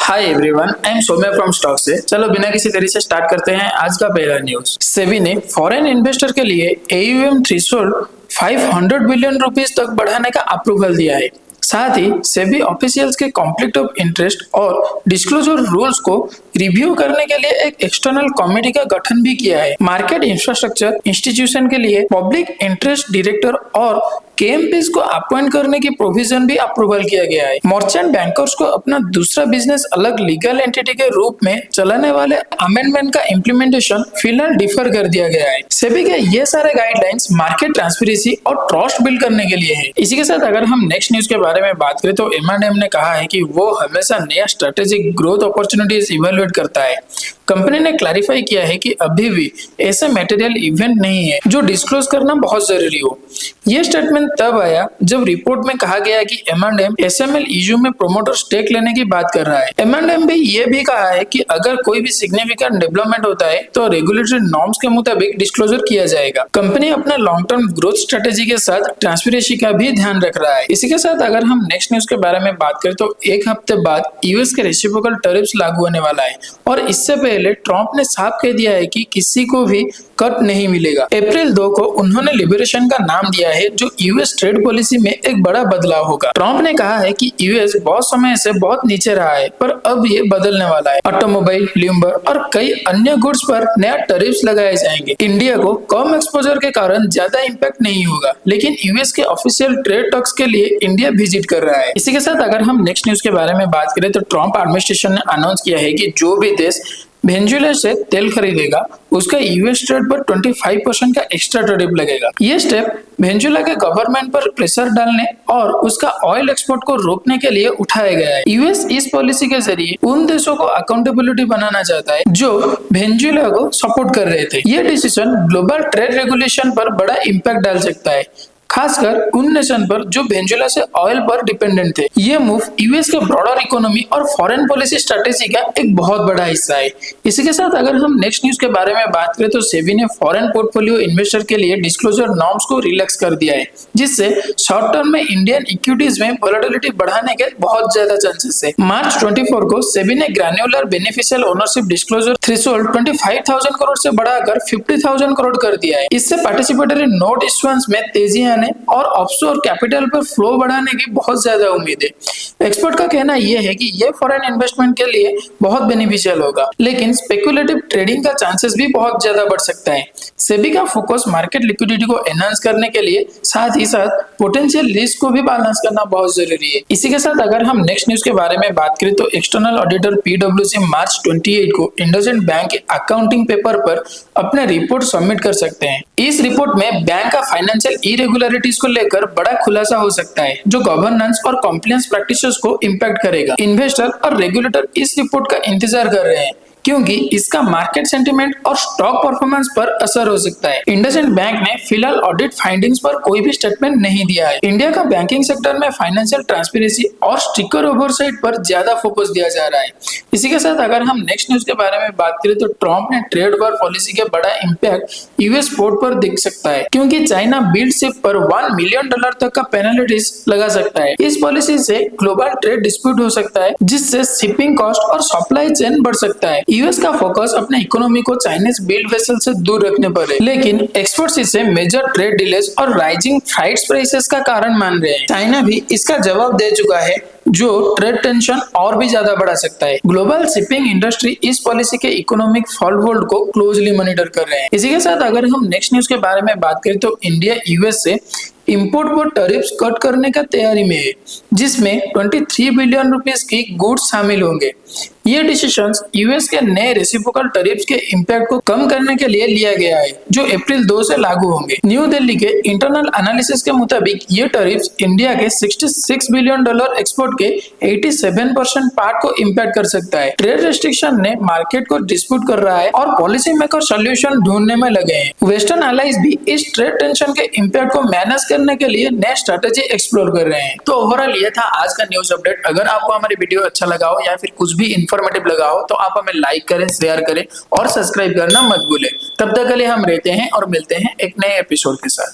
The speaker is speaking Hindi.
Hi everyone, I am Saumya from stock से। चलो बिना किसी देरी से स्टार्ट करते हैं आज का पहला न्यूज। सेबी ने फॉरेन इन्वेस्टर के लिए एयूएम थ्रेशोल्ड 500 बिलियन रुपीस तक बढ़ाने का अप्रूवल दिया है। साथ ही सेबी ऑफिशियल्स के कॉन्फ्लिक्ट ऑफ इंटरेस्ट और डिस्क्लोजर रूल्स को रिव्यू करने के लिए एक एक्सटर्नल कमेटी का गठन भी किया है। मार्केट इंफ्रास्ट्रक्चर इंस्टीट्यूशन के लिए पब्लिक इंटरेस्ट डायरेक्टर और केएमपीज को अपॉइंट करने की प्रोविजन भी अप्रूवल किया गया है। मर्चेंट बैंकर्स को अपना दूसरा बिजनेस अलग लीगल एंटिटी के रूप में चलाने वाले अमेंडमेंट का इम्प्लीमेंटेशन फिलहाल डिफर कर दिया गया है। सेबी के ये सारे गाइडलाइंस मार्केट ट्रांसपेरेंसी और ट्रस्ट बिल्ड करने के लिए है। इसी के साथ अगर हम नेक्स्ट न्यूज के बारे में बात करें तो M&M ने कहा है कि वो हमेशा नया स्ट्रेटेजिक ग्रोथ अपॉर्चुनिटीज इवेल्युएट करता है। कंपनी ने क्लैरिफाई किया है कि अभी भी ऐसे मटेरियल इवेंट नहीं है जो डिस्क्लोज करना बहुत जरूरी हो। यह स्टेटमेंट तब आया जब रिपोर्ट में कहा गया कि M&M SML इशू में प्रोमोटर स्टेक लेने की बात कर रहा है। M&M भी ये भी कहा है कि अगर कोई भी सिग्निफिकेंट डेवलपमेंट होता है तो रेगुलेटरी नॉर्म्स के मुताबिक डिस्क्लोजर किया जाएगा। कंपनी अपने लॉन्ग टर्म ग्रोथ स्ट्रेटेजी के साथ ट्रांसपेरेंसी का भी ध्यान रख रहा है। इसी के साथ अगर हम नेक्स्ट न्यूज के बारे में बात करें तो एक हफ्ते बाद यूएस के रेसिप्रोकल टैरिफ्स लागू होने वाला है और इससे पहले ट्रंप ने साफ कह दिया है कि किसी को भी कट नहीं मिलेगा। अप्रैल 2 को उन्होंने लिबरेशन का नाम दिया है जो यूएस ट्रेड पॉलिसी में एक बड़ा बदलाव होगा। ट्रंप ने कहा है कि यूएस बहुत समय से बहुत नीचे रहा है पर अब ये बदलने वाला है। ऑटोमोबाइल, ल्यूम्बर और कई अन्य गुड्स पर नया टैरिफ्स लगाए जाएंगे। इंडिया को कम एक्सपोजर के कारण ज्यादा इम्पैक्ट नहीं होगा, लेकिन यूएस के ऑफिशियल ट्रेड टॉक्स के लिए इंडिया विजिट कर रहा है। इसी के साथ अगर हम नेक्स्ट न्यूज के बारे में बात करें तो ट्रंप एडमिनिस्ट्रेशन ने अनाउंस किया है कि जो भी देश वेनेजुएला से तेल खरीदेगा उसका यूएस ट्रेड पर 25% का एक्स्ट्रा टैरिफ लगेगा। ये स्टेप वेनेजुएला के गवर्नमेंट पर प्रेशर डालने और उसका ऑयल एक्सपोर्ट को रोकने के लिए उठाया गया है। यूएस इस पॉलिसी के जरिए उन देशों को अकाउंटेबिलिटी बनाना चाहता है जो वेनेजुएला को सपोर्ट कर रहे थे। ये डिसीजन ग्लोबल ट्रेड रेगुलेशन पर बड़ा इम्पैक्ट डाल सकता है, खासकर उन नेशन पर जो वेनेजुएला से ऑयल पर डिपेंडेंट थे। ये मूव यूएस के ब्रॉडर इकोनॉमी और फॉरेन पॉलिसी स्ट्रेटेजी का एक बहुत बड़ा हिस्सा है। इसी के साथ अगर हम नेक्स्ट न्यूज के बारे में बात करें तो सेबी ने फॉरेन पोर्टफोलियो इन्वेस्टर के लिए डिस्क्लोजर नॉर्म्स को रिलैक्स कर दिया है, जिससे शॉर्ट टर्म में इंडियन इक्विटीज में वोलेटिलिटी बढ़ाने के बहुत ज्यादा चांसेस है। मार्च 24 को सेबी ने granular beneficial ownership disclosure threshold 25,000 crore से बढ़ाकर 50,000 करोड़ कर दिया है। इससे पार्टिसिपेटरी नोट इश्यूएंस में तेजी आने और ऑफशोर कैपिटल पर फ्लो बढ़ाने की बहुत ज्यादा उम्मीद है। एक्सपर्ट का कहना यह है कि यह फॉरेन इन्वेस्टमेंट के लिए बहुत बेनिफिशियल होगा, लेकिन स्पेकुलेटिव ट्रेडिंग का चांसेस भी बहुत ज्यादा बढ़ सकता है। सेबी का फोकस मार्केट लिक्विडिटी को एनहांस करने के लिए साथ ही साथ पोटेंशियल रिस्क को भी बैलेंस करना बहुत जरूरी है। इसी के साथ अगर हम नेक्स्ट न्यूज के बारे में बात करें तो एक्सटर्नल ऑडिटर PwC मार्च 28 को इंडसइंड बैंक के अकाउंटिंग पेपर पर अपने रिपोर्ट सबमिट कर सकते हैं। इस रिपोर्ट में बैंक का फाइनेंशियल इरेगुलरिटीज को लेकर बड़ा खुलासा हो सकता है जो गवर्नेंस और कॉम्प्लायंस प्रैक्टिसेस को इम्पैक्ट करेगा। इन्वेस्टर और रेगुलेटर इस रिपोर्ट का इंतजार कर रहे हैं क्योंकि इसका मार्केट सेंटीमेंट और स्टॉक परफॉर्मेंस पर असर हो सकता है। इंडसइंड बैंक ने फिलहाल ऑडिट फाइंडिंग्स पर कोई भी स्टेटमेंट नहीं दिया है। इंडिया का बैंकिंग सेक्टर में फाइनेंशियल ट्रांसपेरेंसी और स्ट्रिक्टर ओवरसाइट पर ज्यादा फोकस दिया जा रहा है। इसी के साथ अगर हम नेक्स्ट न्यूज के बारे में बात करें तो ट्रंप ने ट्रेड वॉर पॉलिसी के बड़ा इम्पैक्ट यूएस पोर्ट पर दिख सकता है क्योंकि चाइना बिल्ड शिप पर $1 मिलियन तक का पेनल्टीज लगा सकता है। इस पॉलिसी से ग्लोबल ट्रेड डिस्प्यूट हो सकता है जिससे शिपिंग कॉस्ट और सप्लाई चेन बढ़ सकता है। यूएस का फोकस अपने इकोनॉमी को चाइनीज बिल्ड वेसल से दूर रखने पर है, लेकिन एक्सपर्ट्स इसे मेजर ट्रेड डिलेज और राइजिंग फ्राइट प्राइसेस का कारण मान रहे हैं। चाइना भी इसका जवाब दे चुका है जो ट्रेड टेंशन और भी ज्यादा बढ़ा सकता है। ग्लोबल शिपिंग इंडस्ट्री इस पॉलिसी के इकोनॉमिक फॉलवोल्ड को क्लोजली मॉनिटर कर रहे हैं। इसी के साथ अगर हम नेक्स्ट न्यूज के बारे में बात करें तो इंडिया यूएस से इंपोर्ट पर टैरिफ्स कट करने का तैयारी में है, जिसमें 23 बिलियन रुपीस की गुड्स शामिल होंगे। ये डिसीजंस यूएस के नए रेसिप्रोकल टैरिफ्स के इम्पैक्ट को कम करने के लिए लिया गया है जो अप्रैल 2 से लागू होंगे। न्यू दिल्ली के इंटरनल एनालिसिस के मुताबिक ये टैरिफ्स इंडिया के $66 बिलियन एक्सपोर्ट के 87% पार्ट को इम्पैक्ट कर सकता है। ट्रेड रेस्ट्रिक्शन ने मार्केट को डिस्प्यूट कर रहा है और पॉलिसी मेकर सोल्यूशन ढूंढने में लगे हैं। वेस्टर्न एलाइज भी इस ट्रेड टेंशन के इम्पैक्ट को मैनेज करने के लिए नए स्ट्रेटेजी एक्सप्लोर कर रहे हैं। तो ओवरऑल ये था आज का न्यूज अपडेट। अगर आपको हमारी वीडियो अच्छा लगा हो या फिर कुछ भी इंफॉर्मेटिव लगा हो तो आप हमें लाइक करें, शेयर करें और सब्सक्राइब करना मत भूलें। तब तक के लिए हम रहते हैं और मिलते हैं एक नए एपिसोड के साथ।